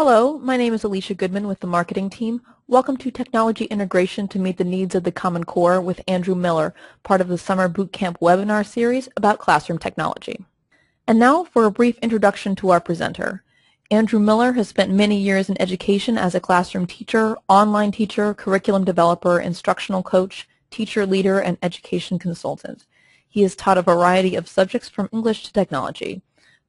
Hello, my name is Alicia Goodman with the marketing team. Welcome to Technology Integration to Meet the Needs of the Common Core with Andrew Miller, part of the Summer Bootcamp webinar series about classroom technology. And now for a brief introduction to our presenter. Andrew Miller has spent many years in education as a classroom teacher, online teacher, curriculum developer, instructional coach, teacher leader, and education consultant. He has taught a variety of subjects from English to technology.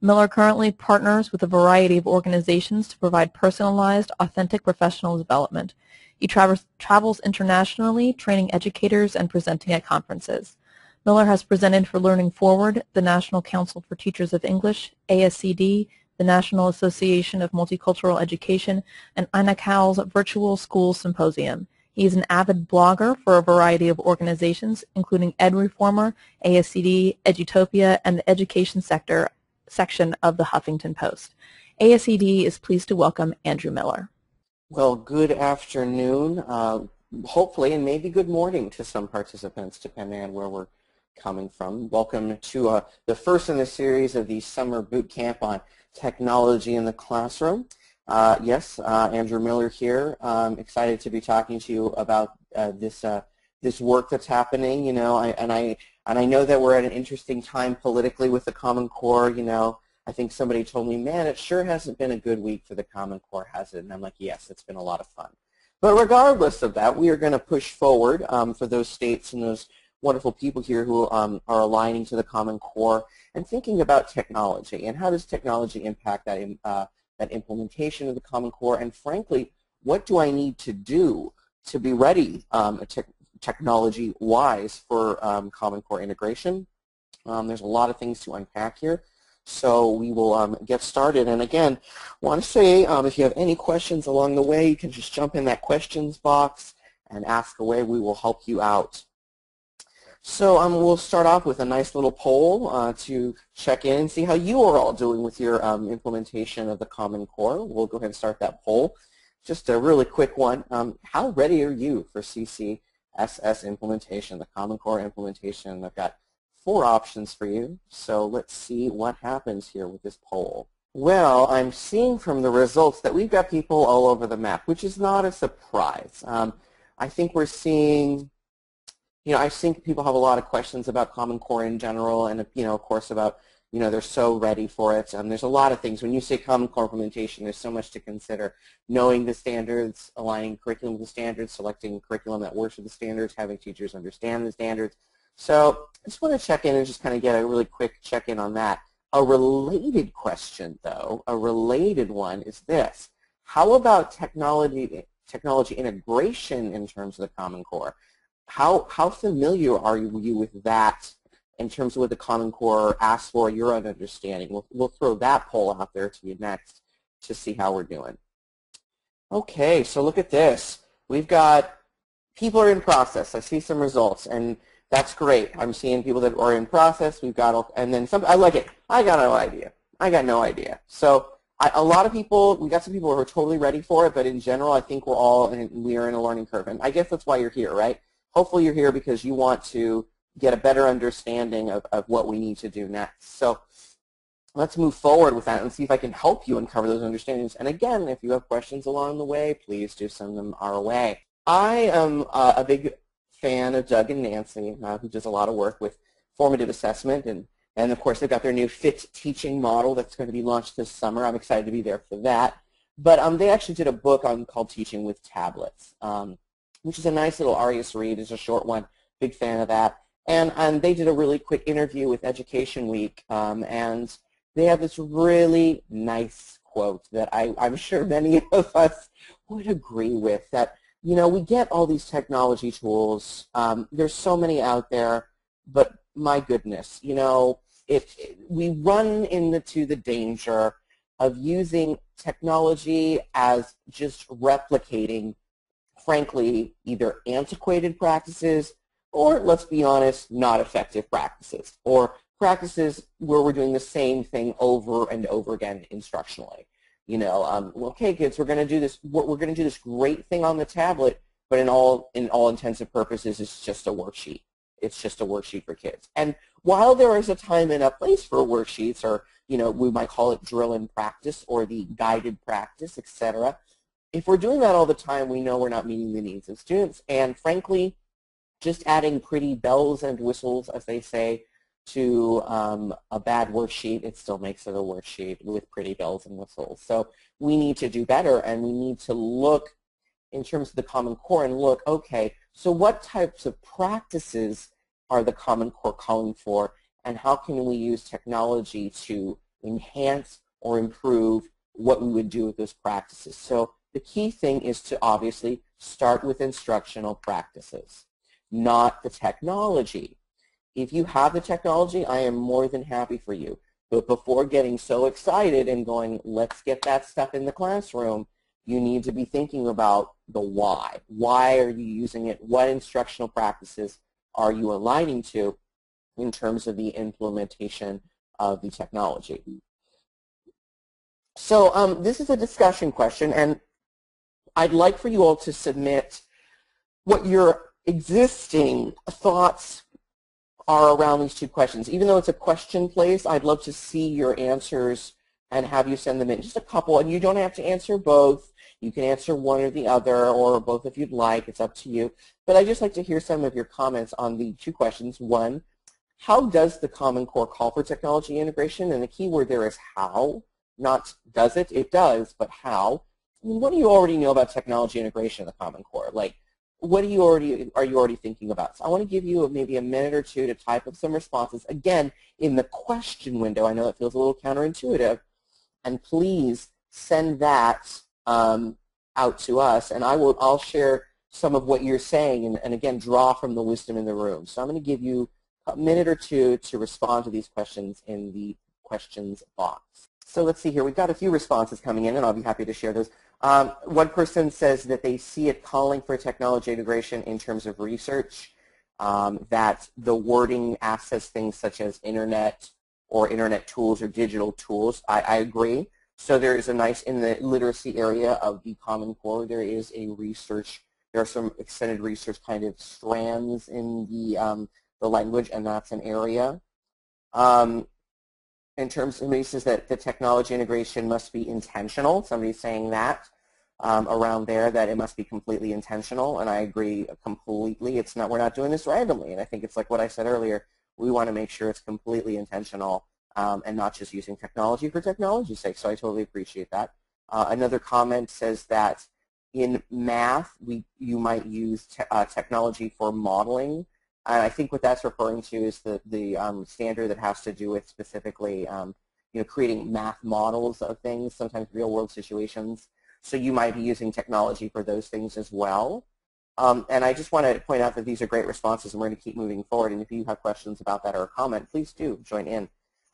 Miller currently partners with a variety of organizations to provide personalized, authentic professional development. He travels internationally, training educators and presenting at conferences. Miller has presented for Learning Forward, the National Council for Teachers of English, ASCD, the National Association of Multicultural Education, and INACAL's Virtual School Symposium. He is an avid blogger for a variety of organizations, including EdReformer, ASCD, Edutopia, and the education section of the Huffington Post. ASCD is pleased to welcome Andrew Miller. Well, good afternoon, hopefully, and maybe good morning to some participants, depending on where we're coming from. Welcome to the first in the series of the Summer Boot Camp on Technology in the Classroom. Yes, Andrew Miller here. Excited to be talking to you about this work that's happening. You know, and I know that we're at an interesting time politically with the Common Core. You know, I think somebody told me, man, it sure hasn't been a good week for the Common Core, has it? And I'm like, yes, it's been a lot of fun. But regardless of that, we are going to push forward for those states and those wonderful people here who are aligning to the Common Core and thinking about technology and how does technology impact that implementation of the Common Core, and frankly, what do I need to do to be ready technology-wise for Common Core integration. There's a lot of things to unpack here, so we will get started. And again, I want to say if you have any questions along the way, you can just jump in that questions box and ask away. We will help you out. So we'll start off with a nice little poll to check in and see how you are all doing with your implementation of the Common Core. We'll go ahead and start that poll. Just a really quick one. How ready are you for CCSS implementation, the Common Core implementation? I've got 4 options for you, so let's see what happens here with this poll. Well, I'm seeing from the results that we've got people all over the map, which is not a surprise. I think we're seeing, you know, I think people have a lot of questions about Common Core in general, and you know, of course, about, you know, they're so ready for it. There's a lot of things. When you say Common Core implementation, there's so much to consider. Knowing the standards, aligning curriculum with the standards, selecting curriculum that works with the standards, having teachers understand the standards. So I just want to check in and just kind of get a really quick check-in on that. A related question, though, a related one is this. How about technology integration in terms of the Common Core? How familiar are you with that in terms of what the Common Core asks for, your own understanding? We'll throw that poll out there to you next to see how we're doing. Okay, so look at this. We've got people are in process. I see some results, and that's great. I'm seeing people that are in process. We've got, and then some. I like it. I got no idea. I got no idea. So a lot of people, we got some people who are totally ready for it, but in general, I think we are in a learning curve, and I guess that's why you're here, right? Hopefully you're here because you want to get a better understanding of what we need to do next. So let's move forward with that and see if I can help you uncover those understandings. And again, if you have questions along the way, please do send them our way. I am a big fan of Doug and Nancy, who does a lot of work with formative assessment. And of course, they've got their new FIT teaching model that's going to be launched this summer. I'm excited to be there for that. But they actually did a book called Teaching with Tablets, which is a nice little Arias read. It's a short one. Big fan of that. And they did a really quick interview with Education Week, and they have this really nice quote that I'm sure many of us would agree with, that, you know, we get all these technology tools. There's so many out there, but my goodness, you know, if we run into the danger of using technology as just replicating, frankly, either antiquated practices or, let's be honest, not effective practices, or practices where we're doing the same thing over and over again instructionally. You know, okay, kids, we're going to do this. We're going to do this great thing on the tablet, but in all intents and purposes, it's just a worksheet. it's just a worksheet for kids. And while there is a time and a place for worksheets, or we might call it drill and practice or the guided practice, etc., if we're doing that all the time, we know we're not meeting the needs of students. And frankly, just adding pretty bells and whistles, as they say, to a bad worksheet, it still makes it a worksheet with pretty bells and whistles. So we need to do better, and we need to look in terms of the Common Core and look, okay, so what types of practices are the Common Core calling for, and how can we use technology to enhance or improve what we would do with those practices? So the key thing is to obviously start with instructional practices, not the technology. If you have the technology, I am more than happy for you. But before getting so excited and going, let's get that stuff in the classroom, you need to be thinking about the why. Why are you using it? What instructional practices are you aligning to in terms of the implementation of the technology? So this is a discussion question, and I'd like for you all to submit what your existing thoughts are around these two questions. Even though it's a question place, I'd love to see your answers and have you send them in. Just a couple, and you don't have to answer both. You can answer one or the other, or both if you'd like. It's up to you. But I'd just like to hear some of your comments on the two questions. One, how does the Common Core call for technology integration? And the key word there is how, not does it. It does, but how? What do you already know about technology integration in the Common Core? Like, what are you already thinking about? So I want to give you maybe a minute or two to type up some responses. Again, in the question window, I know it feels a little counterintuitive, and please send that out to us, and I'll share some of what you're saying, and again, draw from the wisdom in the room. So I'm going to give you a minute or two to respond to these questions in the questions box. So let's see here. We've got a few responses coming in, and I'll be happy to share those. One person says that they see it calling for technology integration in terms of research, that the wording access things such as internet or internet tools or digital tools. I agree. So there is a nice, in the literacy area of the Common Core, there is a research, there are some extended research kind of strands in the language, and that's an area. In terms of, somebody says that the technology integration must be intentional. Somebody's saying that around there, that it must be completely intentional, and I agree completely. It's not, we're not doing this randomly, and I think it's like what I said earlier. We want to make sure it's completely intentional and not just using technology for technology's sake, so I totally appreciate that. Another comment says that in math, you might use technology for modeling. And I think what that's referring to is the standard that has to do with specifically creating math models of things, sometimes real-world situations. So you might be using technology for those things as well. And I just want to point out that these are great responses, and we're going to keep moving forward. And if you have questions about that or a comment, please do join in.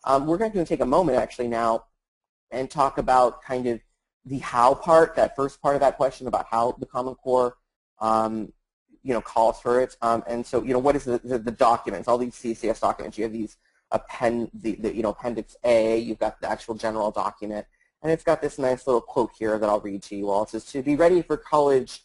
We're going to take a moment actually now and talk about kind of the how part, that first part of that question about how the Common Core calls for it. And so, what is the documents, all these CCS documents? You have these Appendix A, you've got the actual general document, and it's got this nice little quote here that I'll read to you all. It says, to be ready for college,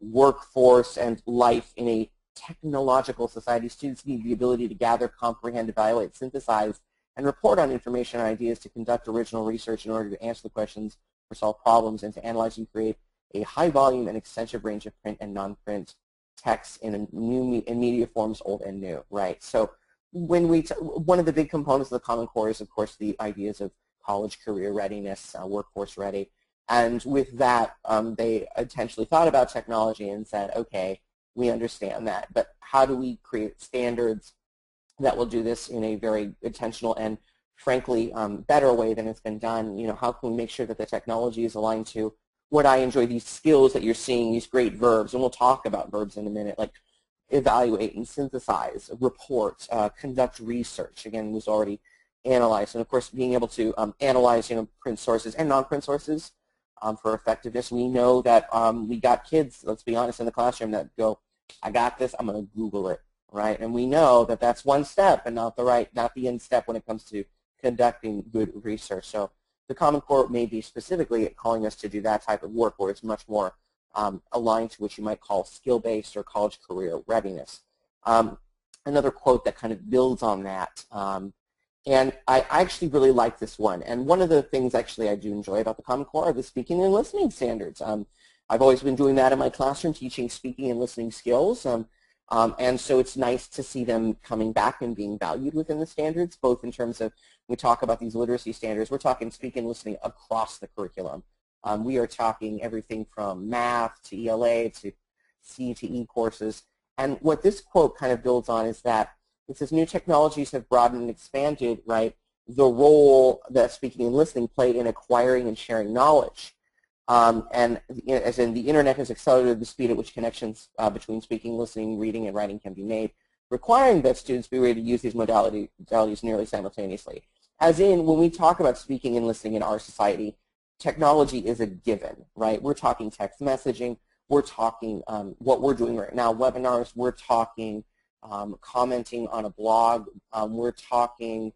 workforce, and life in a technological society, students need the ability to gather, comprehend, evaluate, synthesize, and report on information and ideas, to conduct original research in order to answer the questions or solve problems, and to analyze and create a high volume and extensive range of print and non-print texts in media forms, old and new, right? So when one of the big components of the Common Core is, of course, the ideas of college career readiness, workforce ready. And with that, they intentionally thought about technology and said, okay, we understand that, but how do we create standards that will do this in a very intentional and, frankly, better way than it's been done? How can we make sure that the technology is aligned to what I enjoy, these skills that you're seeing, these great verbs, and we'll talk about verbs in a minute, like evaluate and synthesize, report, conduct research, again, was already analyzed. And, of course, being able to analyze print sources and non-print sources for effectiveness. We know that we got kids, let's be honest, in the classroom that go, I got this, I'm going to Google it, right? And we know that that's one step and not the end step when it comes to conducting good research. So the Common Core may be specifically calling us to do that type of work, where it's much more aligned to what you might call skill-based or college career readiness. another quote that kind of builds on that. And I actually really like this one. And one of the things actually I do enjoy about the Common Core are the speaking and listening standards. I've always been doing that in my classroom, teaching speaking and listening skills. And so it's nice to see them coming back and being valued within the standards, both in terms of, when we talk about these literacy standards, we're talking speaking and listening across the curriculum. We are talking everything from math to ELA to C to E courses. And what this quote kind of builds on is that it says new technologies have broadened and expanded, right, the role that speaking and listening play in acquiring and sharing knowledge. And as in the internet has accelerated the speed at which connections between speaking, listening, reading, and writing can be made, requiring that students be ready to use these modalities nearly simultaneously. As in, when we talk about speaking and listening in our society, technology is a given, right? We're talking text messaging. We're talking what we're doing right now, webinars. We're talking commenting on a blog. We're talking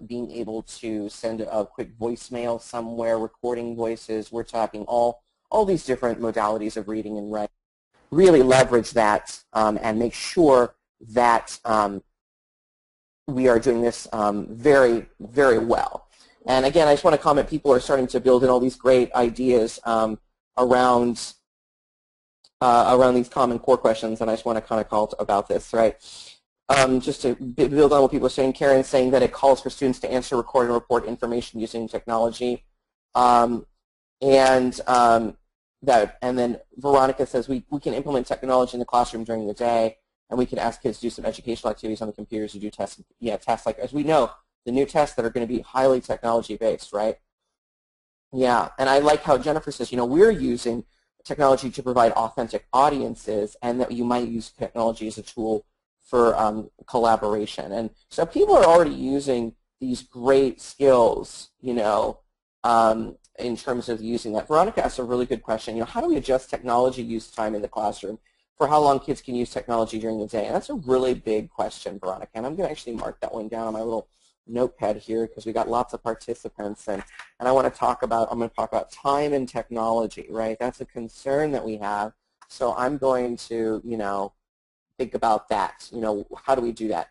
being able to send a quick voicemail somewhere, recording voices. We're talking all these different modalities of reading and writing. Really leverage that and make sure that we are doing this very, very well. And again, I just want to comment, people are starting to build in all these great ideas around these Common Core questions, and I just want to kind of call about this, right? Just to build on what people are saying, Karen's saying that it calls for students to answer, record, and report information using technology. And then Veronica says we can implement technology in the classroom during the day, and we can ask kids to do some educational activities on the computers to do tests. Yeah, tests like, as we know, the new tests that are going to be highly technology-based, right? Yeah, and I like how Jennifer says, we're using technology to provide authentic audiences, and that you might use technology as a tool for collaboration. And so people are already using these great skills, in terms of using that. Veronica asked a really good question. How do we adjust technology use time in the classroom for how long kids can use technology during the day? And that's a really big question, Veronica. And I'm going to actually mark that one down on my little notepad here because we got lots of participants, and I want to talk about, I'm going to talk about time and technology, right? That's a concern that we have. So I'm going to, think about that. How do we do that?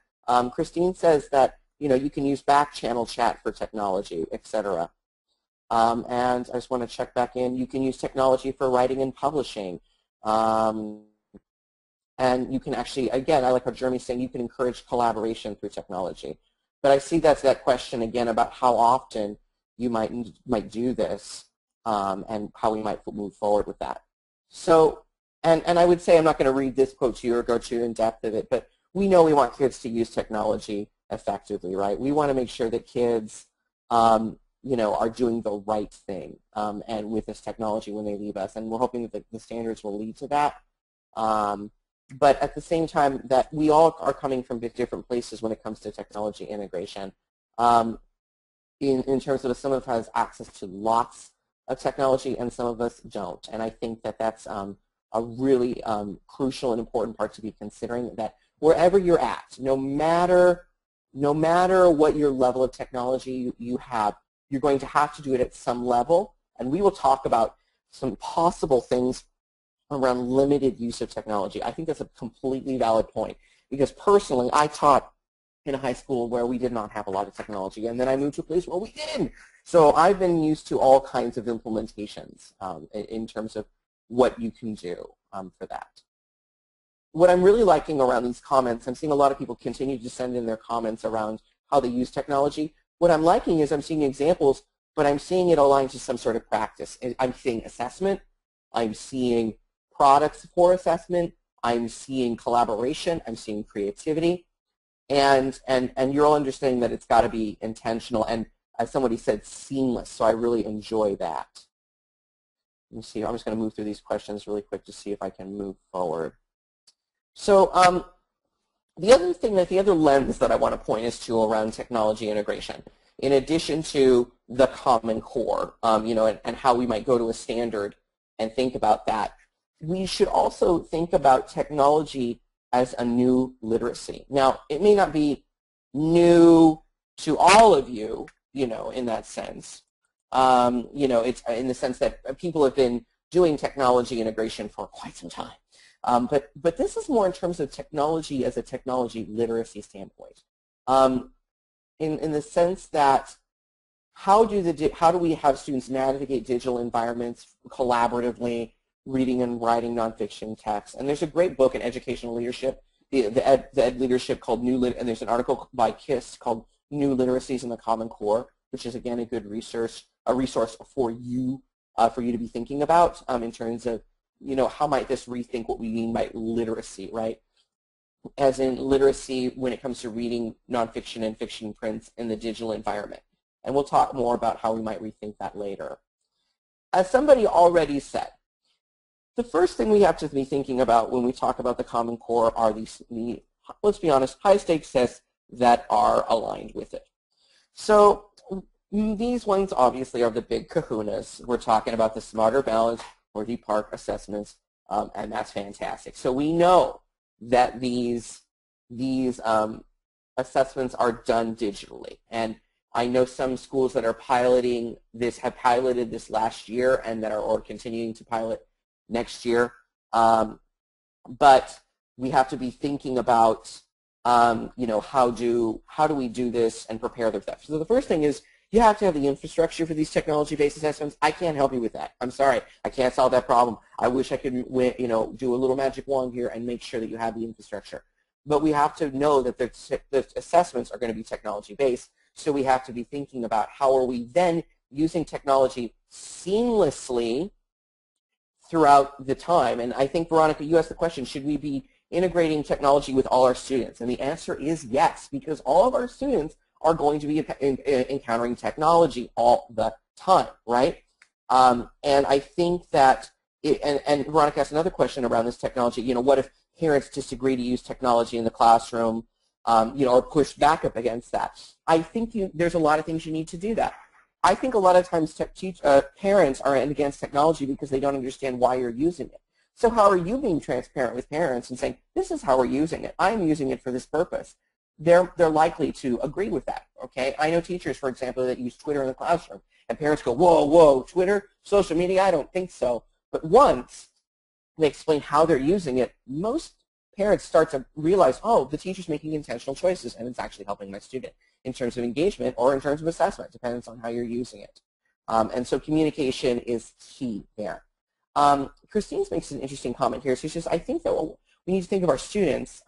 Christine says that, you can use back channel chat for technology, etc. And I just want to check back in. You can use technology for writing and publishing. And you can actually, again, I like how Jeremy's saying you can encourage collaboration through technology. But I see that's that question again about how often you might do this and how we might move forward with that. So, and I would say, I'm not going to read this quote to you or go too in depth of it, but we know we want kids to use technology effectively, right? We want to make sure that kids, are doing the right thing and with this technology when they leave us, and we're hoping that the standards will lead to that. But at the same time, that we all are coming from different places when it comes to technology integration. In terms of some of us has access to lots of technology and some of us don't. And I think that that's a really crucial and important part to be considering, that wherever you're at, no matter what your level of technology you have, you're going to have to do it at some level. And we will talk about some possible things around limited use of technology. I think that's a completely valid point, because personally I taught in a high school where we did not have a lot of technology, and then I moved to a place where we did. So I've been used to all kinds of implementations in terms of what you can do for that. What I'm really liking around these comments, I'm seeing a lot of people continue to send in their comments around how they use technology. What I'm liking is I'm seeing examples, but I'm seeing it aligned to some sort of practice. I'm seeing assessment. I'm seeing products for assessment. I'm seeing collaboration. I'm seeing creativity. And you're all understanding that it's got to be intentional and, as somebody said, seamless. So I really enjoy that. Let me see. I'm just going to move through these questions really quick to see if I can move forward. So the other lens that I want to point us to around technology integration, in addition to the Common Core, and how we might go to a standard and think about that, we should also think about technology as a new literacy. Now, it may not be new to all of you, in that sense. It's in the sense that people have been doing technology integration for quite some time. But this is more in terms of technology as a technology literacy standpoint, in the sense that how do we have students navigate digital environments collaboratively, reading and writing nonfiction text? And there's a great book in educational leadership, the ed leadership called and there's an article by KISS called New Literacies in the Common Core, which is again a good resource for you to be thinking about in terms of how might this rethink what we mean by literacy, right? As in literacy when it comes to reading nonfiction and fiction prints in the digital environment. And we'll talk more about how we might rethink that later. As somebody already said, the first thing we have to be thinking about when we talk about the Common Core are these, let's be honest, high-stakes tests that are aligned with it. So these ones obviously are the big kahunas. We're talking about the Smarter Balance or the PARC assessments, and that's fantastic. So we know that these assessments are done digitally. And I know some schools that are piloting this have piloted this last year and that are continuing to pilot next year. But we have to be thinking about, how do we do this and prepare for that. So the first thing is you have to have the infrastructure for these technology-based assessments. I can't help you with that. I'm sorry. I can't solve that problem. I wish I could, do a little magic wand here and make sure that you have the infrastructure. But we have to know that the assessments are going to be technology-based. So we have to be thinking about how are we then using technology seamlessly throughout the time. And I think, Veronica, you asked the question, should we be integrating technology with all our students? And the answer is yes, because all of our students are going to be encountering technology all the time, right? And I think that, and Veronica asked another question around this technology, what if parents disagree to use technology in the classroom, or push back up against that? I think there's a lot of things you need to do that. I think a lot of times parents are against technology because they don't understand why you're using it. So how are you being transparent with parents and saying, this is how we're using it. I'm using it for this purpose. They're likely to agree with that, okay? I know teachers, for example, that use Twitter in the classroom, and parents go, whoa, Twitter, social media, I don't think so. But once they explain how they're using it, most parents start to realize, oh, the teacher's making intentional choices, and it's actually helping my student in terms of engagement or in terms of assessment, depends on how you're using it. And so communication is key there. Christine makes an interesting comment here. She says, I think that we need to think of our students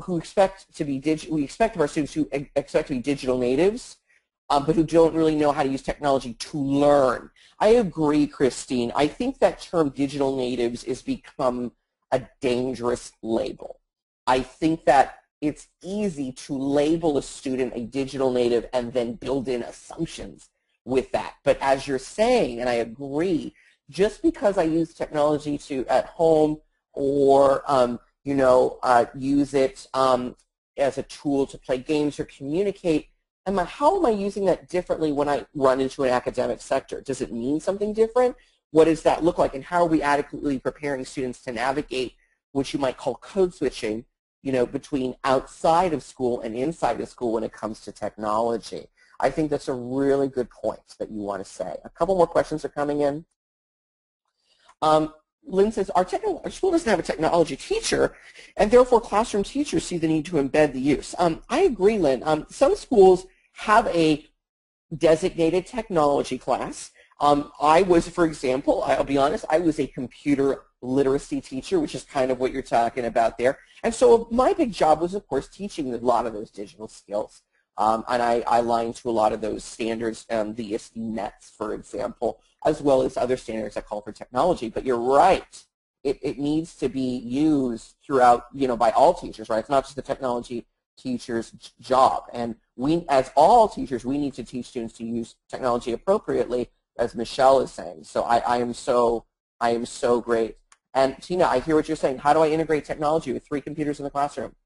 who expect to be we expect of our students who expect to be digital natives, but who don't really know how to use technology to learn. I agree, Christine. I think that term digital natives has become a dangerous label. I think that it's easy to label a student a digital native and then build in assumptions with that. But as you're saying, and I agree, just because I use technology at home or use it as a tool to play games or communicate, how am I using that differently when I run into an academic sector? Does it mean something different? What does that look like? And how are we adequately preparing students to navigate what you might call code switching, between outside of school and inside of school when it comes to technology? I think that's a really good point that you want to say. A couple more questions are coming in. Lynn says, our school doesn't have a technology teacher, and therefore classroom teachers see the need to embed the use. I agree, Lynn. Some schools have a designated technology class. I was, for example, I'll be honest, I was a computer literacy teacher, which is kind of what you're talking about there. And so my big job was, of course, teaching a lot of those digital skills. And I aligned to a lot of those standards, the ASCD nets, for example, as well as other standards that call for technology. But you're right. It needs to be used throughout, by all teachers, right? It's not just the technology teacher's job. And we, as all teachers, we need to teach students to use technology appropriately, as Michelle is saying. So I am so great. And Tina, I hear what you're saying. How do I integrate technology with 3 computers in the classroom?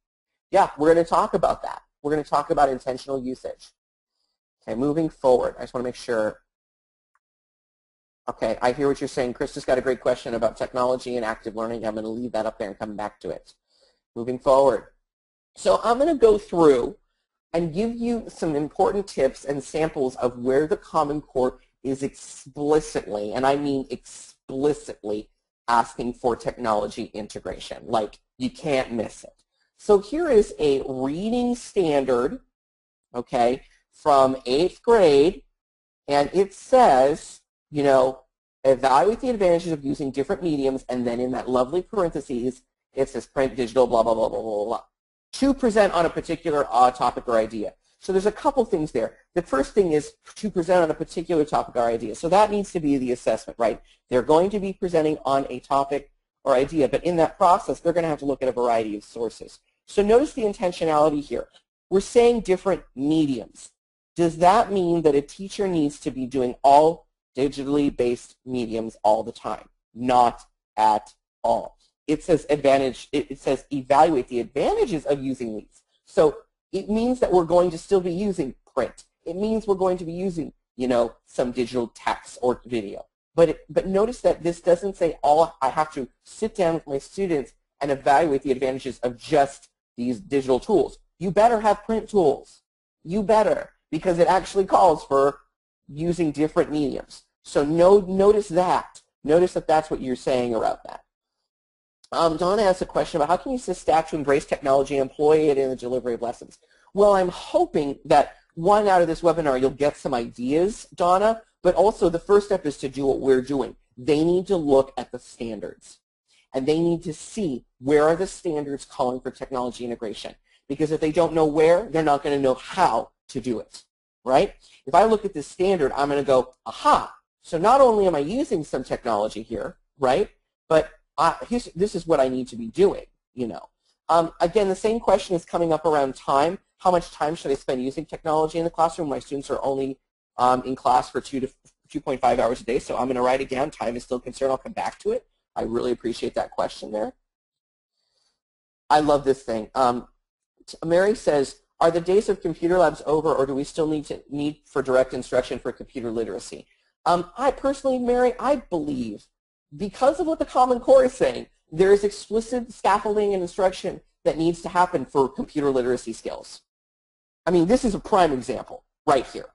Yeah, we're going to talk about that. We're going to talk about intentional usage. Okay, moving forward. I just want to make sure. Okay, I hear what you're saying. Krista's got a great question about technology and active learning. I'm going to leave that up there and come back to it. Moving forward. So I'm going to go through and give you some important tips and samples of where the Common Core is explicitly, and I mean explicitly, asking for technology integration. Like, you can't miss it. So here is a reading standard, okay, from 8th grade, and it says, you know, evaluate the advantages of using different mediums, and then in that lovely parentheses, it says print, digital, blah, blah, blah, blah, blah, blah, to present on a particular topic or idea. So there's a couple things there. The first thing is to present on a particular topic or idea. So that needs to be the assessment, right? They're going to be presenting on a topic or idea, but in that process, they're going to have to look at a variety of sources. So notice the intentionality here. We're saying different mediums. Does that mean that a teacher needs to be doing all digitally based mediums all the time? Not at all. It says it says evaluate the advantages of using these. So it means that we're going to still be using print. It means we're going to be using, you know, some digital text or video. But notice that this doesn't say I have to sit down with my students and evaluate the advantages of just these digital tools. You better have print tools. You better, because it actually calls for using different mediums. So notice that. Notice that that's what you're saying about that. Donna asks a question about how can you assist staff to embrace technology and employ it in the delivery of lessons? Well, I'm hoping that one, out of this webinar, you'll get some ideas, Donna, but also the first step is to do what we're doing. They need to look at the standards, and they need to see where are the standards calling for technology integration. Because if they don't know where, they're not going to know how to do it, right? If I look at this standard, I'm going to go, aha, so not only am I using some technology here, right, but this is what I need to be doing, you know. Again, the same question is coming up around time. How much time should I spend using technology in the classroom? My students are only in class for 2.5 hours a day, so I'm going to write it down. Time is still a concern. I'll come back to it. I really appreciate that question there. I love this thing. Mary says, are the days of computer labs over, or do we still need for direct instruction for computer literacy? I personally, Mary, I believe, because of what the Common Core is saying, there is explicit scaffolding and instruction that needs to happen for computer literacy skills. I mean, this is a prime example right here.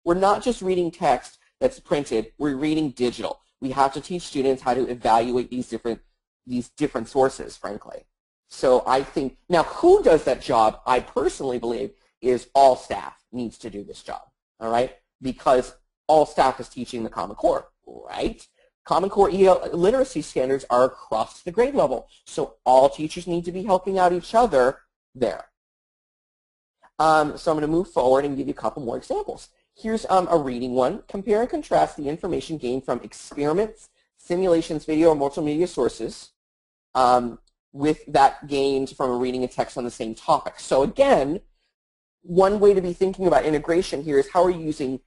We're not just reading text that's printed, we're reading digital. We have to teach students how to evaluate these different sources, frankly. So I think, now who does that job, I personally believe, is all staff needs to do this job, all right? Because all staff is teaching the Common Core, right? Common Core EL literacy standards are across the grade level, so all teachers need to be helping out each other there. So I'm going to move forward and give you a couple more examples. Here's a reading one. Compare and contrast the information gained from experiments, simulations, video, or multimedia sources with that gained from reading a text on the same topic. So again, one way to be thinking about integration here is how are you using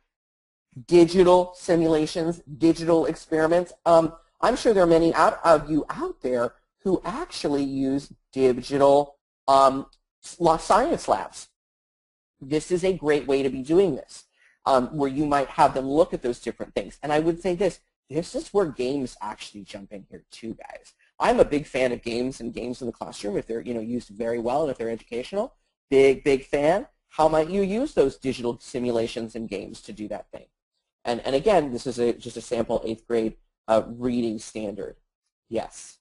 digital simulations, digital experiments. I'm sure there are many of you out there who actually use digital science labs. This is a great way to be doing this, where you might have them look at those different things. And I would say this is where games actually jump in here too, guys. I'm a big fan of games and games in the classroom if they're used very well and if they're educational. Big fan. How might you use those digital simulations and games to do that thing? And again, this is just a sample 8th grade reading standard. Yes.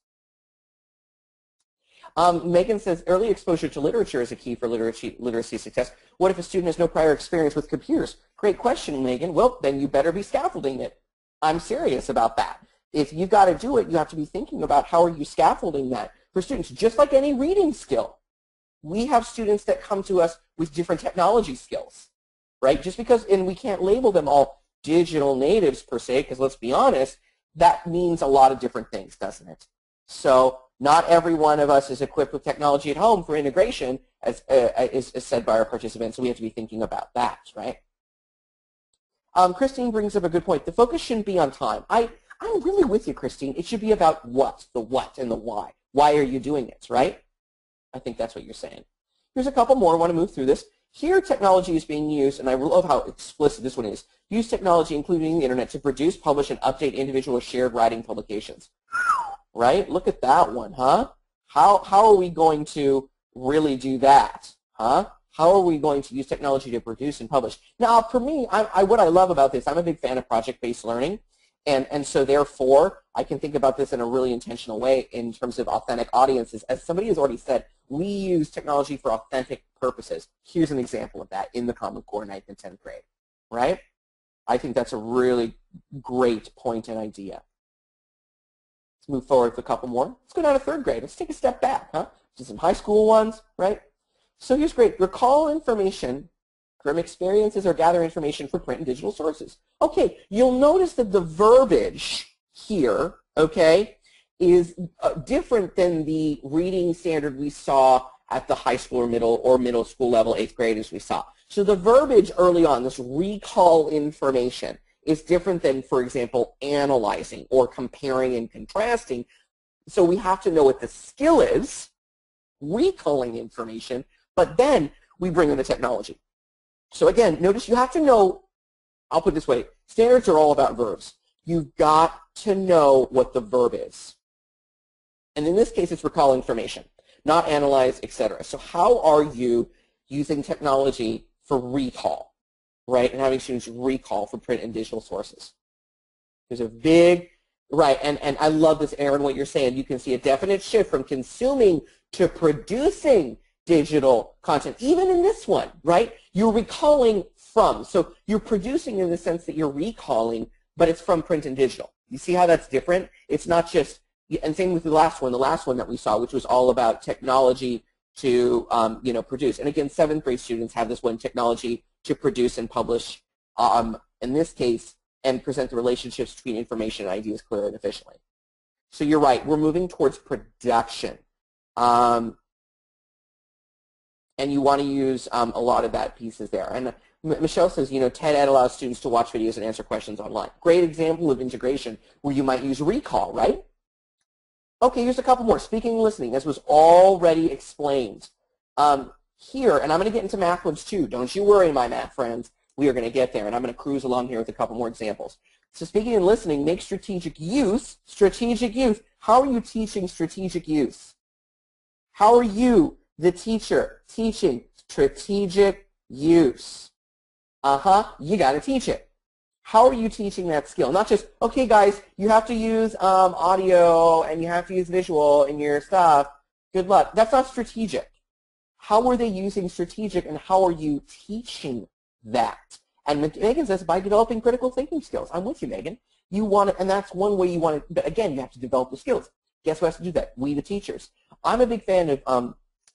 Megan says, early exposure to literature is a key for literacy success. What if a student has no prior experience with computers? Great question, Megan. Well, then you better be scaffolding it. I'm serious about that. If you've got to do it, you have to be thinking about how are you scaffolding that for students, just like any reading skill. We have students that come to us with different technology skills, right? Just because, and we can't label them all digital natives per se, because let's be honest, that means a lot of different things, doesn't it? So not every one of us is equipped with technology at home for integration, as is said by our participants, so we have to be thinking about that, right? Christine brings up a good point. The focus shouldn't be on time. I'm really with you, Christine. It should be about the what and the why. Why are you doing it, right? I think that's what you're saying. Here's a couple more. I want to move through this. Here, technology is being used, and I love how explicit this one is. Use technology, including the internet, to produce, publish, and update individual shared writing publications. Right? Look at that one, huh? How are we going to really do that, huh? How are we going to use technology to produce and publish? Now, for me, what I love about this, I'm a big fan of project-based learning, And so therefore, I can think about this in a really intentional way in terms of authentic audiences. As somebody has already said, we use technology for authentic purposes. Here's an example of that in the Common Core 9th and 10th grade, right? I think that's a really great point and idea. Let's move forward with a couple more. Let's go down to 3rd grade. Let's take a step back, huh? Just some high school ones, right? So here's great. Recall information from experiences or gather information from print and digital sources. Okay, you'll notice that the verbiage here, okay, is different than the reading standard we saw at the high school or middle school level, 8th grade as we saw. So the verbiage early on, this recall information, is different than, for example, analyzing or comparing and contrasting. So we have to know what the skill is, recalling information, but then we bring in the technology. So again, notice you have to know, I'll put it this way, standards are all about verbs. You've got to know what the verb is. And in this case, it's recall information, not analyze, etc. So how are you using technology for recall, right, and having students recall from print and digital sources? There's a big, right, and I love this, Aaron, what you're saying. You can see a definite shift from consuming to producing digital content, even in this one, right? You're recalling from. So you're producing in the sense that you're recalling, but it's from print and digital. You see how that's different? It's not just, and same with the last one that we saw, which was all about technology to produce. And again, 7th grade students have this one, technology to produce and publish, in this case, and present the relationships between information and ideas clearly and efficiently. So you're right, we're moving towards production. And you want to use a lot of that pieces there. And Michelle says, TED Ed allows students to watch videos and answer questions online. Great example of integration where you might use recall, right? Okay, here's a couple more. Speaking and listening, this was already explained. Here, and I'm going to get into math ones too. Don't you worry, my math friends. We are going to get there, and I'm going to cruise along here with a couple more examples. So speaking and listening, make strategic use. Strategic use. How are you teaching strategic use? How are you, the teacher, teaching strategic use? You got to teach it. How are you teaching that skill? Not just, okay, guys, you have to use audio and you have to use visual in your stuff. Good luck. That's not strategic. How are they using strategic, and how are you teaching that? And Megan says, by developing critical thinking skills. I'm with you, Megan. You want to, and that's one way you want to, but again, you have to develop the skills. Guess who has to do that? We, the teachers. I'm a big fan of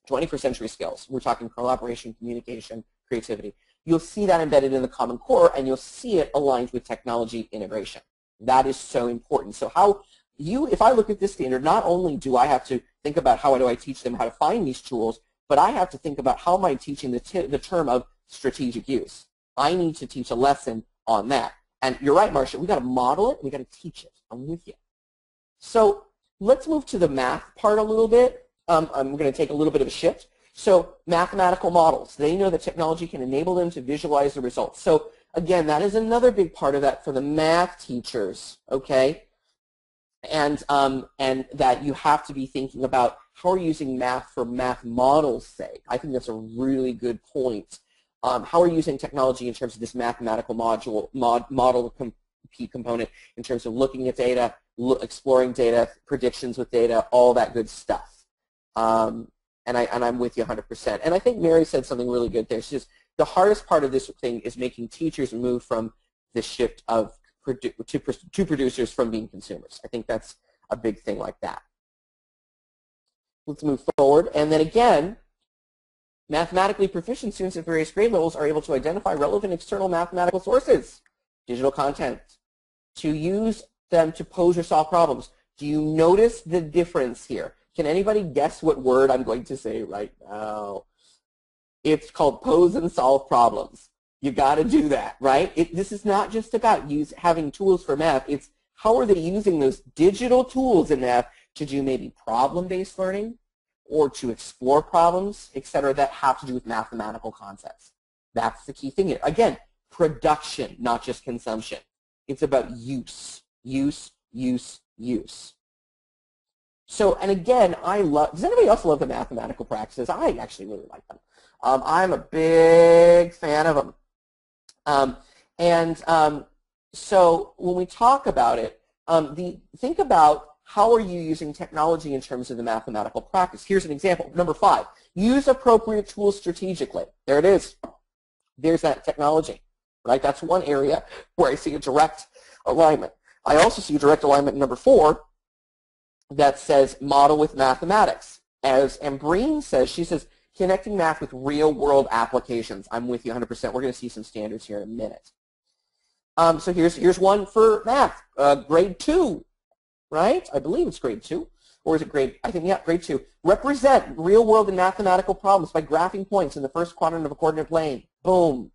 21st century skills. We're talking collaboration, communication, creativity. You'll see that embedded in the Common Core, and you'll see it aligned with technology integration. That is so important. So if I look at this standard, not only do I have to think about how do I teach them how to find these tools, but I have to think about how am I teaching the term of strategic use. I need to teach a lesson on that. And you're right, Marcia, we got to model it, we got to teach it. I'm with you. So let's move to the math part a little bit. I'm going to take a little bit of a shift. So mathematical models, they know that technology can enable them to visualize the results. So again, that is another big part of that for the math teachers, okay? And that you have to be thinking about how are you using math for math models' sake. I think that's a really good point. How are you using technology in terms of this mathematical model key component in terms of looking at data, exploring data, predictions with data, all that good stuff. And I'm with you 100%. And I think Mary said something really good there. She says the hardest part of this thing is making teachers move from the shift of to producers from being consumers. I think that's a big thing like that. Let's move forward. And then again, mathematically proficient students at various grade levels are able to identify relevant external mathematical sources, digital content, to use them to pose or solve problems. Do you notice the difference here? Can anybody guess what word I'm going to say right now? It's called pose and solve problems. You got to do that, right? This is not just about having tools for math. It's how are they using those digital tools in math to do maybe problem-based learning or to explore problems, et cetera, that have to do with mathematical concepts. That's the key thing here. Again, production, not just consumption. It's about use, use, use, use. So, and again, does anybody else love the mathematical practices? I actually really like them. I'm a big fan of them. So when we talk about it, think about how are you using technology in terms of the mathematical practice. Here's an example. Number 5, use appropriate tools strategically. There it is. There's that technology, right? That's one area where I see a direct alignment. I also see a direct alignment in number 4 that says model with mathematics. As Ambreen says, she says, connecting math with real-world applications. I'm with you 100%. We're going to see some standards here in a minute. So here's one for math, grade 2, right? I believe it's grade 2. Or is it grade, I think, yeah, grade 2. Represent real-world and mathematical problems by graphing points in the first quadrant of a coordinate plane. Boom.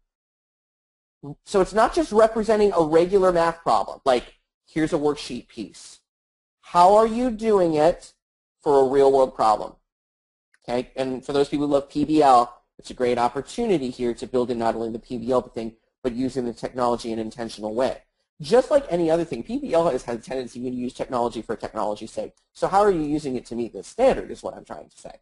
So it's not just representing a regular math problem, like here's a worksheet piece. How are you doing it for a real-world problem? Okay, and for those people who love PBL, it's a great opportunity here to build in not only the PBL thing, but using the technology in an intentional way. Just like any other thing, PBL has had a tendency to use technology for technology's sake. So how are you using it to meet this standard is what I'm trying to say.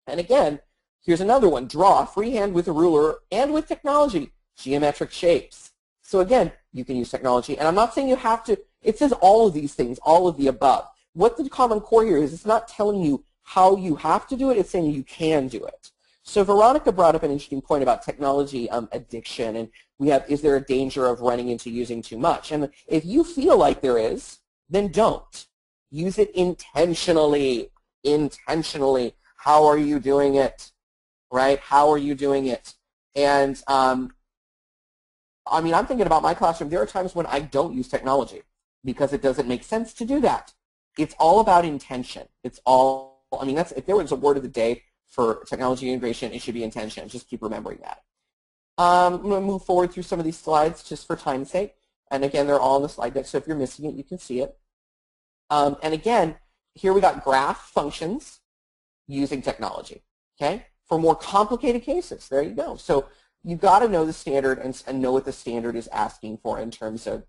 And again, here's another one. Draw freehand with a ruler and with technology, geometric shapes. So again, you can use technology. And I'm not saying you have to. It says all of these things, all of the above. What the Common Core here is, it's not telling you how you have to do it. It's saying you can do it. So Veronica brought up an interesting point about technology addiction, and is there a danger of running into using too much? And if you feel like there is, then don't. Use it intentionally. Intentionally. How are you doing it? Right? How are you doing it? And I mean, I'm thinking about my classroom. There are times when I don't use technology because it doesn't make sense to do that. It's all about intention. It's all, I mean, if there was a word of the day for technology integration, it should be intention. Just keep remembering that. I'm going to move forward through some of these slides just for time's sake. And again, they're all on the slide deck, so if you're missing it, you can see it. And again, here we got graph functions using technology, okay? For more complicated cases, there you go. So you've got to know the standard and know what the standard is asking for in terms of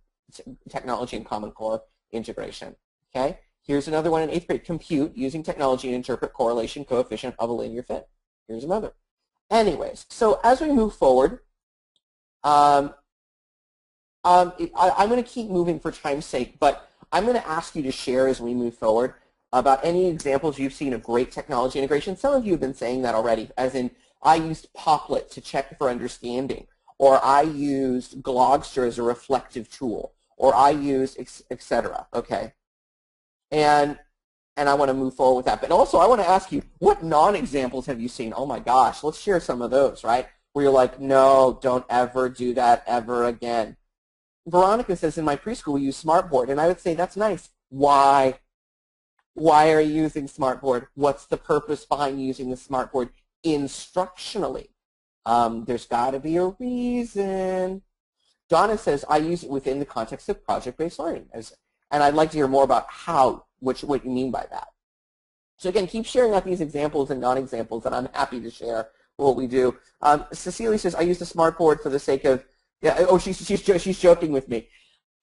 technology and Common Core integration, okay? Here's another one in 8th grade, compute using technology and interpret correlation coefficient of a linear fit. Here's another. Anyways, so as we move forward, I'm going to keep moving for time's sake, but I'm going to ask you to share as we move forward about any examples you've seen of great technology integration. Some of you have been saying that already, as in I used Poplet to check for understanding, or I used Glogster as a reflective tool, or I used etc. Okay, and I want to move forward with that. But also, I want to ask you, what non-examples have you seen? Oh my gosh, let's share some of those, right? Where you're like, no, don't ever do that ever again. Veronica says, in my preschool, we use Smartboard, and I would say that's nice. Why? Why are you using Smartboard? What's the purpose behind using the Smartboard instructionally? There's got to be a reason. Donna says, I use it within the context of project-based learning. And I'd like to hear more about what you mean by that. So again, keep sharing out these examples and non-examples, and I'm happy to share what we do. Cecilia says, I use the Smartboard for the sake of, yeah, oh, she's joking with me.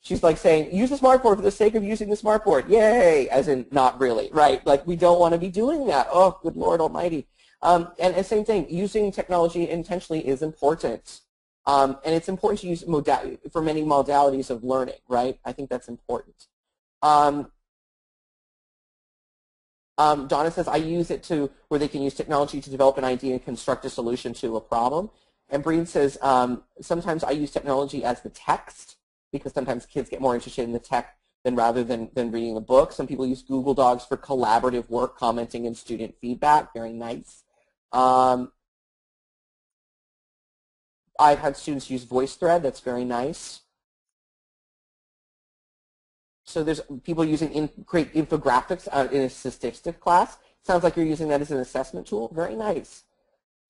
She's like saying, use the Smartboard for the sake of using the Smartboard. Yay, as in not really, right? Like we don't want to be doing that. Oh, good Lord Almighty. And same thing, using technology intentionally is important. And it's important to use for many modalities of learning, right? I think that's important. Donna says, I use it where they can use technology to develop an idea and construct a solution to a problem. And Breen says, sometimes I use technology as the text because sometimes kids get more interested in the tech rather than reading the book. Some people use Google Docs for collaborative work, commenting, and student feedback. Very nice. I've had students use VoiceThread. That's very nice. So there's people using create infographics in a statistics class. Sounds like you're using that as an assessment tool. Very nice.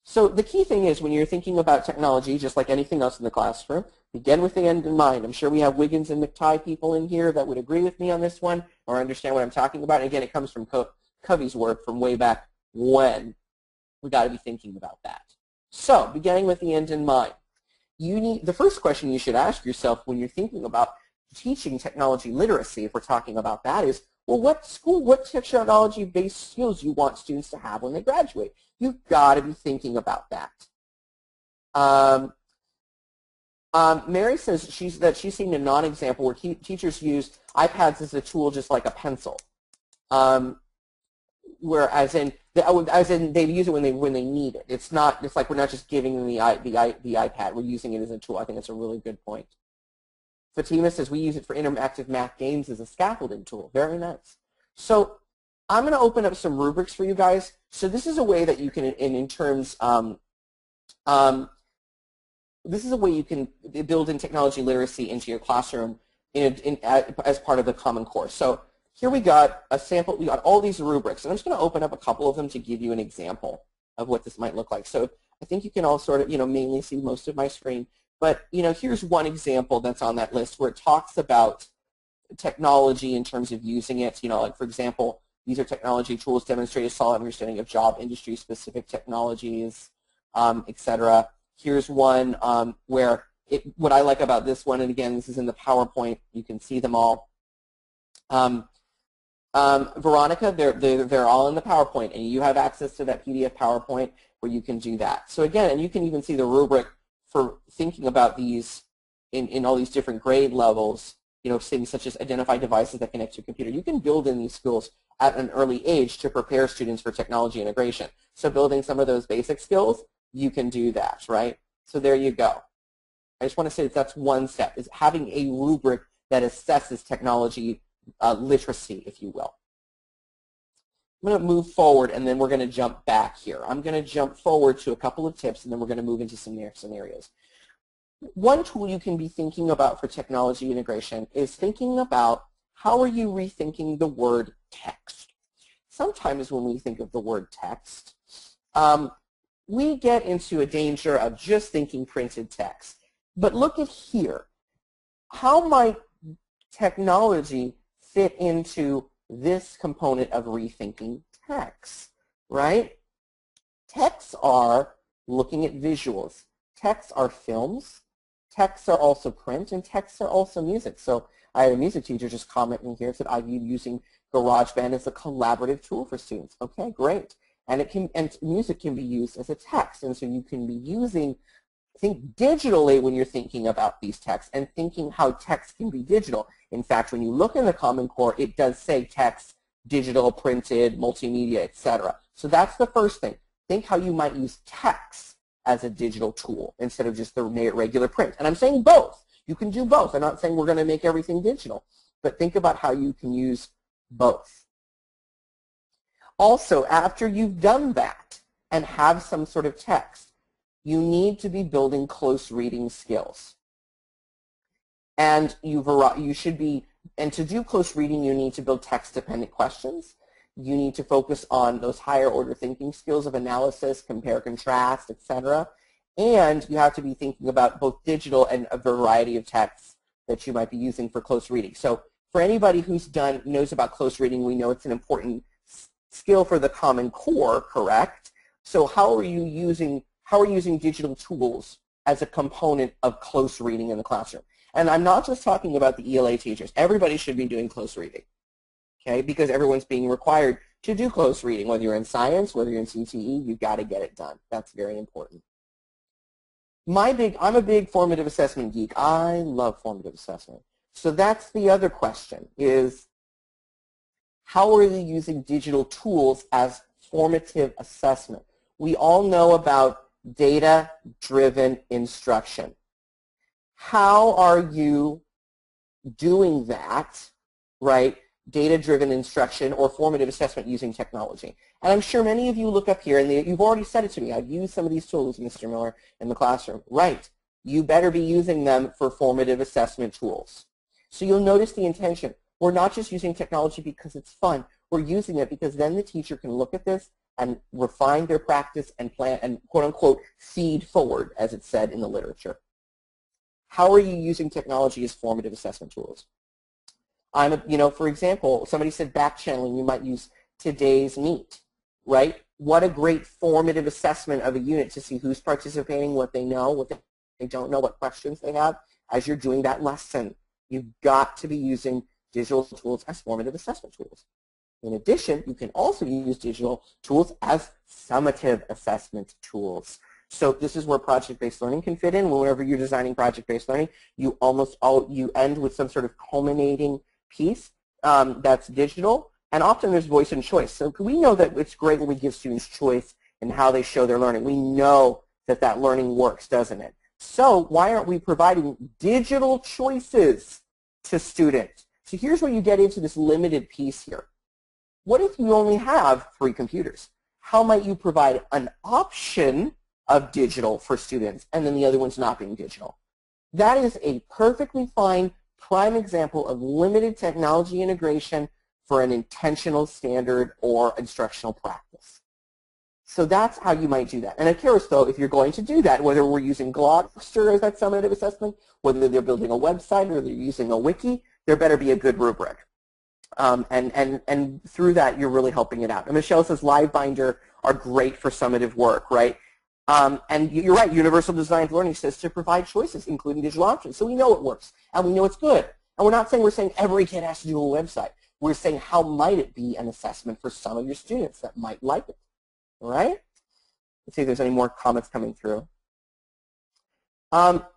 So the key thing is when you're thinking about technology, just like anything else in the classroom, begin with the end in mind. I'm sure we have Wiggins and McTighe people in here that would agree with me on this one or understand what I'm talking about. And again, it comes from Covey's work from way back when. We got to be thinking about that. So beginning with the end in mind, the first question you should ask yourself when you're thinking about teaching technology literacy, if we're talking about that, is, well, what technology-based skills you want students to have when they graduate? You've got to be thinking about that. Mary says she's seen a non-example where teachers use iPads as a tool just like a pencil. Where as in they use it when they need it. It's like we're not just giving them the iPad. We're using it as a tool. I think that's a really good point. Fatima says we use it for interactive math games as a scaffolding tool. Very nice. So I'm going to open up some rubrics for you guys. So this is a way that you can, in terms, this is a way you can build in technology literacy into your classroom as part of the Common Core. So here we got a sample. We got all these rubrics, and I'm just going to open up a couple of them to give you an example of what this might look like. So I think you can all sort of, mainly see most of my screen. But, here's one example that's on that list where it talks about technology in terms of using it. Like, for example, these are technology tools demonstrate a solid understanding of job industry-specific technologies, etc. Here's one where what I like about this one, and again, this is in the PowerPoint. You can see them all. Veronica, they're all in the PowerPoint, and you have access to that PDF PowerPoint where you can do that. So again, and you can even see the rubric for thinking about these in all these different grade levels, things such as identify devices that connect to a computer. You can build in these skills at an early age to prepare students for technology integration. So building some of those basic skills, you can do that, right? So there you go. I just want to say that's one step, is having a rubric that assesses technology literacy, if you will. I'm going to move forward, and then we're going to jump back here. I'm going to jump forward to a couple of tips, and then we're going to move into some scenarios. One tool you can be thinking about for technology integration is thinking about how are you rethinking the word text. Sometimes when we think of the word text, we get into a danger of just thinking printed text. But look at here. How might technology fit into this component of rethinking text, right? Texts are looking at visuals. Texts are films. Texts are also print, and texts are also music. So I had a music teacher just commenting here, said I've been using GarageBand as a collaborative tool for students. Okay, great. And music can be used as a text, and so you can be using, think digitally when you're thinking about these texts and thinking how text can be digital. In fact, when you look in the Common Core, it does say text, digital, printed, multimedia, etc. So that's the first thing. Think how you might use text as a digital tool instead of just the regular print. And I'm saying both. You can do both. I'm not saying we're going to make everything digital, but think about how you can use both. Also, after you've done that and have some sort of text, you need to be building close reading skills. And you should be, and to do close reading, you need to build text-dependent questions. You need to focus on those higher order thinking skills of analysis, compare, contrast, etc. And you have to be thinking about both digital and a variety of texts that you might be using for close reading. So for anybody who's knows about close reading, we know it's an important skill for the Common Core, correct? So how are you using digital tools as a component of close reading in the classroom? And I'm not just talking about the ELA teachers. Everybody should be doing close reading, okay? Because everyone's being required to do close reading. Whether you're in science, whether you're in CTE, you've got to get it done. That's very important. I'm a big formative assessment geek. I love formative assessment. So that's the other question, is how are you using digital tools as formative assessment? We all know about data-driven instruction. How are you doing that, right? Data-driven instruction or formative assessment using technology. And I'm sure many of you look up here, and you've already said it to me. I've used some of these tools, Mr. Miller, in the classroom. Right. You better be using them for formative assessment tools. So you'll notice the intention. We're not just using technology because it's fun. We're using it because then the teacher can look at this and refine their practice and plan and, quote unquote, feed forward, as it's said in the literature. How are you using technology as formative assessment tools? For example, somebody said back channeling. You might use today's meet, right? What a great formative assessment of a unit to see who's participating, what they know, what they don't know, what questions they have. As you're doing that lesson, you've got to be using digital tools as formative assessment tools. In addition, you can also use digital tools as summative assessment tools. So this is where project-based learning can fit in. Whenever you're designing project-based learning, you end with some sort of culminating piece that's digital, and often there's voice and choice. So we know that it's great when we give students choice in how they show their learning. We know that that learning works, doesn't it? So why aren't we providing digital choices to students? So here's where you get into this limited piece here. What if you only have 3 computers? How might you provide an option of digital for students and then the other one's not being digital? That is a perfectly fine prime example of limited technology integration for an intentional standard or instructional practice. So that's how you might do that. And of course, though, if you're going to do that, whether we're using Gloucester as that summative assessment, whether they're building a website or they're using a wiki, there better be a good rubric. And through that, you're really helping it out. And Michelle says LiveBinder are great for summative work, right? And you're right, Universal Design Learning says to provide choices, including digital options. So we know it works, and we know it's good. And we're saying every kid has to do a website. We're saying how might it be an assessment for some of your students that might like it, all right? Let's see if there's any more comments coming through.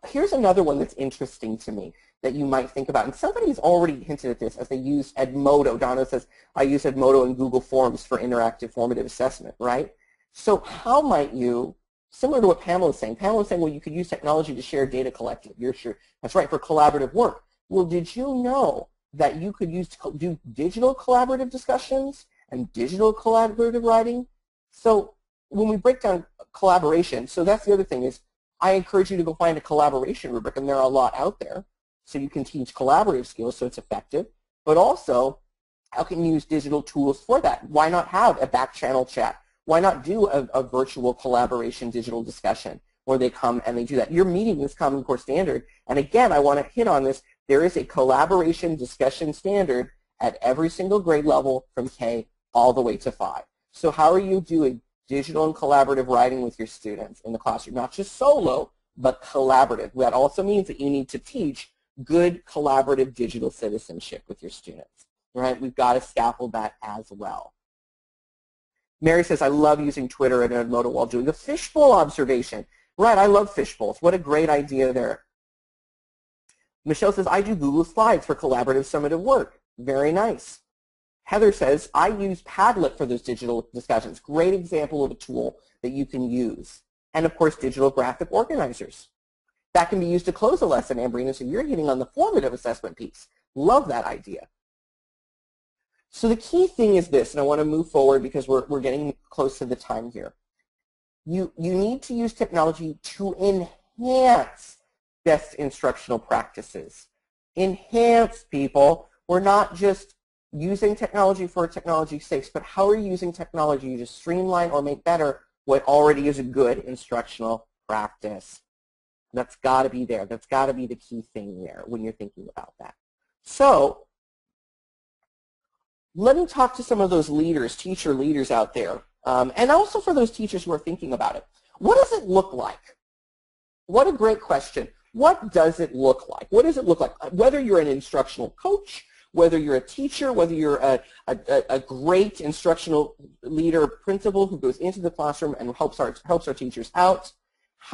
Here's another one that's interesting to me that you might think about. And somebody's already hinted at this as they use Edmodo. Donna says, I use Edmodo and Google Forms for interactive formative assessment, right? So how might you, similar to what Pamela's saying, well, you could use technology to share data collected. You're sure, that's right, for collaborative work. Well, did you know that you could do digital collaborative discussions and digital collaborative writing? So when we break down collaboration, so that's the other thing is I encourage you to go find a collaboration rubric, and there are a lot out there. So you can teach collaborative skills so it's effective, but also how can you use digital tools for that? Why not have a back channel chat? Why not do a virtual collaboration digital discussion where they come and they do that? You're meeting this Common Core standard, and again, I want to hit on this. There is a collaboration discussion standard at every single grade level from K all the way to 5. So how are you doing digital and collaborative writing with your students in the classroom? Not just solo, but collaborative. That also means that you need to teach good collaborative digital citizenship with your students, right? We've got to scaffold that as well. Mary says, I love using Twitter and Edmodo while doing a fishbowl observation. Right, I love fishbowls. What a great idea there. Michelle says, I do Google Slides for collaborative summative work. Very nice. Heather says, I use Padlet for those digital discussions. Great example of a tool that you can use. And of course, digital graphic organizers. That can be used to close a lesson, Ambrina, so you're hitting on the formative assessment piece. Love that idea. So the key thing is this, and I want to move forward because we're getting close to the time here. You need to use technology to enhance best instructional practices. Enhance, people. We're not just using technology for technology's sake, but how are you using technology to streamline or make better what already is a good instructional practice? That's got to be there. That's got to be the key thing there when you're thinking about that. So let me talk to some of those leaders, teacher leaders out there, and also for those teachers who are thinking about it. What does it look like? What a great question. What does it look like? What does it look like? Whether you're an instructional coach, whether you're a teacher, whether you're a great instructional leader, principal who goes into the classroom and helps our teachers out,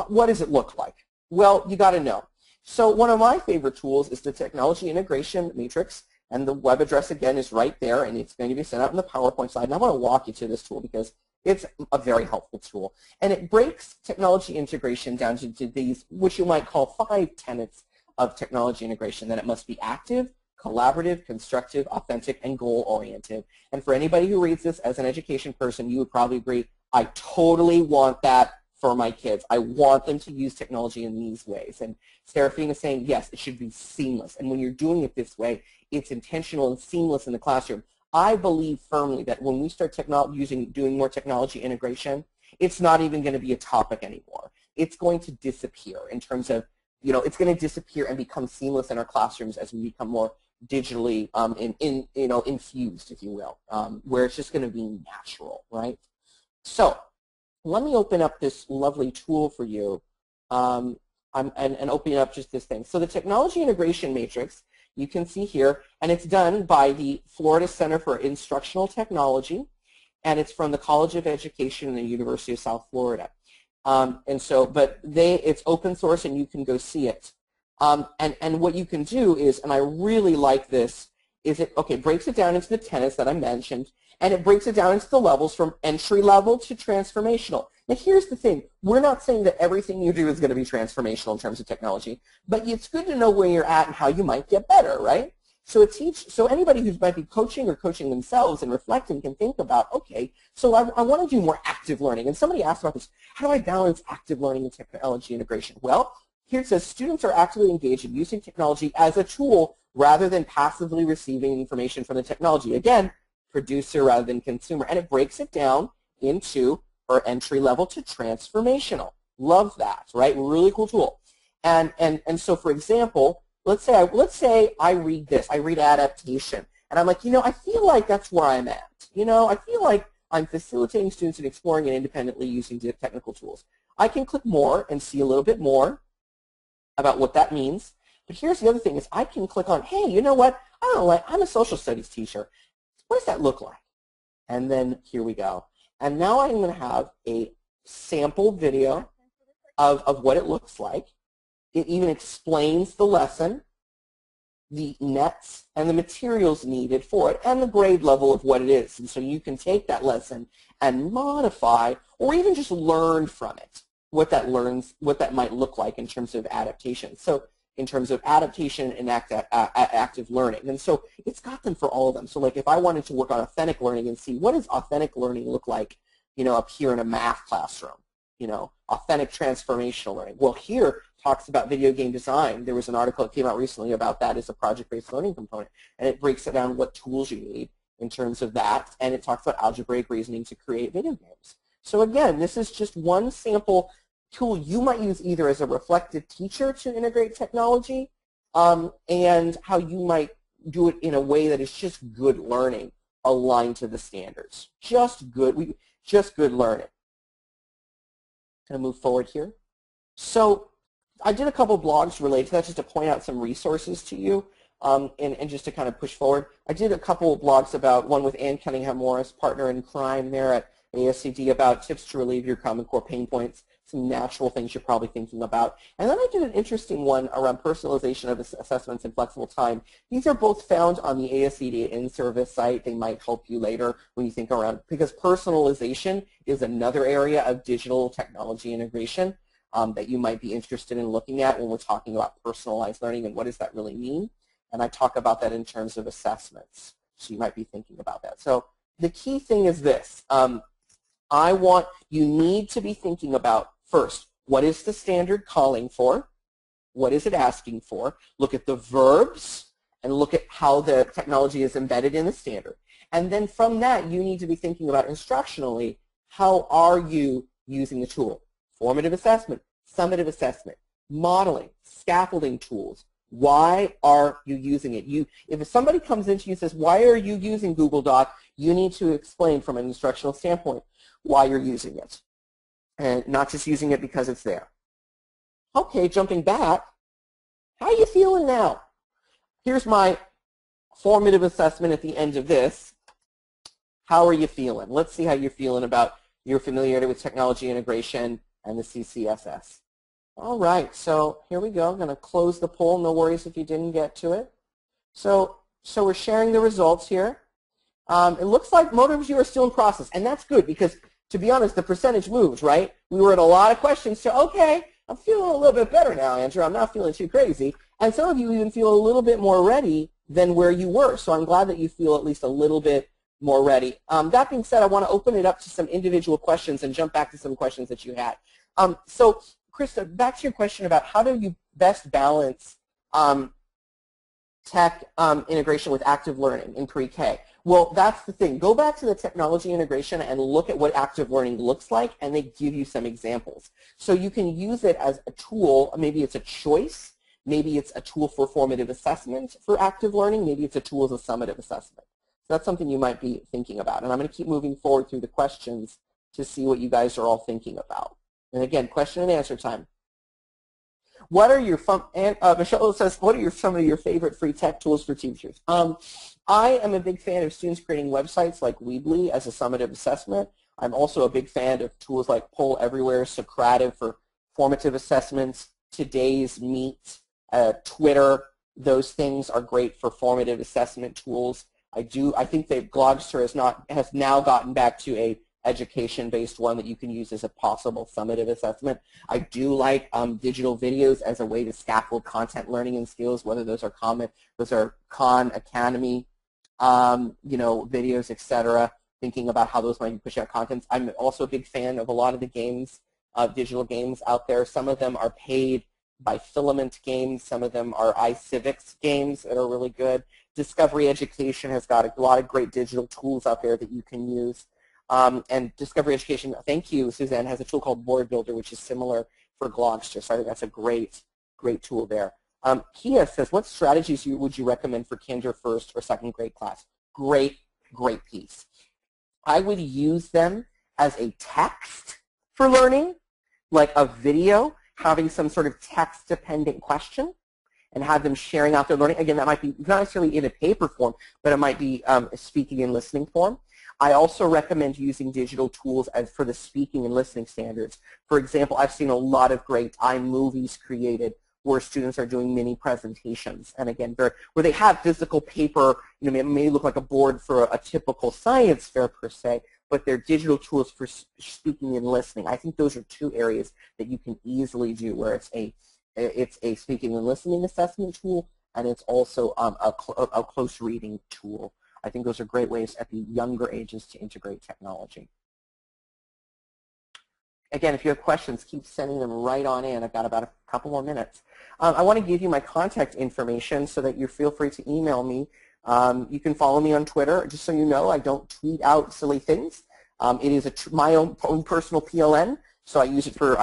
what does it look like? Well, you got to know. So one of my favorite tools is the technology integration matrix, and the web address again is right there, and it's going to be sent out in the PowerPoint slide. And I want to walk you to this tool because it's a very helpful tool. And it breaks technology integration down to these, which you might call 5 tenets of technology integration, that it must be active, collaborative, constructive, authentic, and goal-oriented. And for anybody who reads this as an education person, you would probably agree, I totally want that for my kids. I want them to use technology in these ways. And Seraphine is saying, yes, it should be seamless. And when you're doing it this way, it's intentional and seamless in the classroom. I believe firmly that when we start doing more technology integration, it's not even going to be a topic anymore. It's going to disappear in terms of, it's going to disappear and become seamless in our classrooms as we become more digitally infused, if you will, where it's just going to be natural, right? So let me open up this lovely tool for you and open up just this thing. So the technology integration matrix, you can see here, and it's done by the Florida Center for Instructional Technology, and it's from the College of Education and the University of South Florida. It's open source and you can go see it. And what you can do is, and I really like this, is it breaks it down into the tenets that I mentioned, and it breaks it down into the levels from entry level to transformational. Now here's the thing, we're not saying that everything you do is going to be transformational in terms of technology, but it's good to know where you're at and how you might get better, right? So anybody who might be coaching or coaching themselves and reflecting can think about, okay, so I want to do more active learning. And somebody asked about this, how do I balance active learning and technology integration? Well, here it says students are actively engaged in using technology as a tool rather than passively receiving information from the technology. Again, producer rather than consumer. And it breaks it down into our entry level to transformational. Love that, right? Really cool tool. And so, for example, let's say I read this. I read adaptation. And I'm like, I feel like that's where I'm at. I feel like I'm facilitating students in exploring and independently using technical tools. I can click more and see a little bit more about what that means. But here's the other thing is I can click on, hey, you know what? I don't know, like, I'm a social studies teacher. What does that look like? And then here we go. And now I'm going to have a sample video of what it looks like. It even explains the lesson, the nets, and the materials needed for it, and the grade level of what it is. And so you can take that lesson and modify or even just learn from it what that might look like in terms of adaptation. So in terms of adaptation and active learning. And so it's got them for all of them. So like if I wanted to work on authentic learning and see what does authentic learning look like, up here in a math classroom, authentic transformational learning. Well, here talks about video game design. There was an article that came out recently about that as a project-based learning component, and it breaks it down what tools you need in terms of that, and it talks about algebraic reasoning to create video games. So again, this is just one sample tool you might use either as a reflective teacher to integrate technology and how you might do it in a way that is just good learning aligned to the standards. Just good learning. Going to move forward here. So I did a couple blogs related to that just to point out some resources to you and just to kind of push forward. I did a couple of blogs about, one with Ann Cunningham Morris, partner in crime there at ASCD, about tips to relieve your Common Core pain points, some natural things you're probably thinking about. And then I did an interesting one around personalization of assessments and flexible time. These are both found on the ASCD in-service site. They might help you later when you think around, because personalization is another area of digital technology integration that you might be interested in looking at when we're talking about personalized learning and what does that really mean. And I talk about that in terms of assessments. So you might be thinking about that. So the key thing is this. You need to be thinking about, first, what is the standard calling for? What is it asking for? Look at the verbs and look at how the technology is embedded in the standard. And then from that, you need to be thinking about instructionally, how are you using the tool? Formative assessment, summative assessment, modeling, scaffolding tools. Why are you using it? If somebody comes into you and says, why are you using Google Doc, you need to explain from an instructional standpoint why you're using it, and not just using it because it's there. Okay, jumping back, how are you feeling now? Here's my formative assessment at the end of this. How are you feeling? Let's see how you're feeling about your familiarity with technology integration and the CCSS. All right, so here we go. I'm going to close the poll. No worries if you didn't get to it. So we're sharing the results here. It looks like most of you are still in process, and that's good because, to be honest, the percentage moves, right? We were at a lot of questions, so okay, I'm feeling a little bit better now, Andrew. I'm not feeling too crazy. And some of you even feel a little bit more ready than where you were, so I'm glad that you feel at least a little bit more ready. That being said, I want to open it up to some individual questions and jump back to some questions that you had. So, Krista, back to your question about how do you best balance tech integration with active learning in pre-K. Well, that's the thing. Go back to the technology integration and look at what active learning looks like, and they give you some examples. So you can use it as a tool. Maybe it's a choice. Maybe it's a tool for formative assessment for active learning. Maybe it's a tool as a summative assessment. So that's something you might be thinking about. And I'm going to keep moving forward through the questions to see what you guys are all thinking about. And again, question and answer time. What are your Michelle says, what are some of your favorite free tech tools for teachers? I am a big fan of students creating websites like Weebly as a summative assessment. I'm also a big fan of tools like Poll Everywhere, Socrative for formative assessments, Today's Meet, Twitter. Those things are great for formative assessment tools. I think that Glogster has now gotten back to a education-based one that you can use as a possible summative assessment. I do like digital videos as a way to scaffold content learning and skills, whether those are Khan Academy, videos, etc. Thinking about how those might push out content. I'm also a big fan of a lot of the games, digital games out there. Some of them are paid by Filament Games. Some of them are iCivics games that are really good. Discovery Education has got a lot of great digital tools out there that you can use. And Discovery Education, thank you, Suzanne, has a tool called Board Builder, which is similar for Glogster. So I think that's a great tool there. Kia says, what strategies would you recommend for kinder first or second grade class? Great piece. I would use them as a text for learning, like a video, having some sort of text-dependent question, and have them sharing out their learning. Again, that might be not necessarily in a paper form, but it might be speaking and listening form. I also recommend using digital tools for the speaking and listening standards. For example, I've seen a lot of great iMovies created where students are doing mini presentations. And again, where they have physical paper, it may look like a board for a typical science fair per se, but they're digital tools for speaking and listening. I think those are two areas that you can easily do where it's a speaking and listening assessment tool, and it's also a close reading tool. I think those are great ways at the younger ages to integrate technology. Again, if you have questions, keep sending them right on in. I've got about a couple more minutes. I want to give you my contact information so that you feel free to email me. You can follow me on Twitter. Just so you know, I don't tweet out silly things. It is my own personal PLN, so I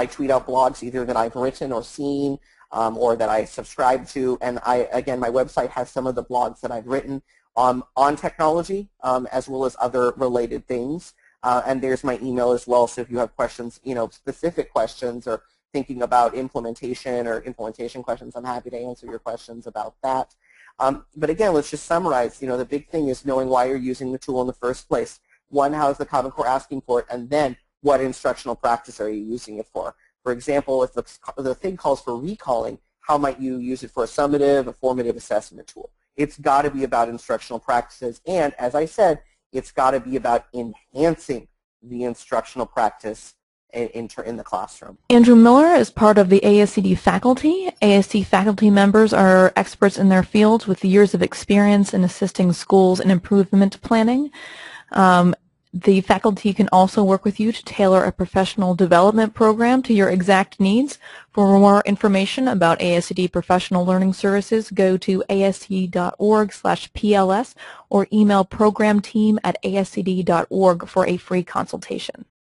tweet out blogs either that I've written or seen or that I subscribe to. And again, my website has some of the blogs that I've written on technology as well as other related things. And there's my email as well, so if you have questions, specific questions or thinking about implementation questions, I'm happy to answer your questions about that. But again, let's just summarize. The big thing is knowing why you're using the tool in the first place. One, how is the Common Core asking for it? And then, what instructional practice are you using it for? For example, if the thing calls for recalling, how might you use it for a summative, a formative assessment tool? It's got to be about instructional practices. And as I said, it's got to be about enhancing the instructional practice in the classroom. Andrew Miller is part of the ASCD faculty. ASC faculty members are experts in their fields with years of experience in assisting schools in improvement planning. The faculty can also work with you to tailor a professional development program to your exact needs. For more information about ASCD professional learning services, go to ascd.org/PLS or email programteam@ascd.org for a free consultation.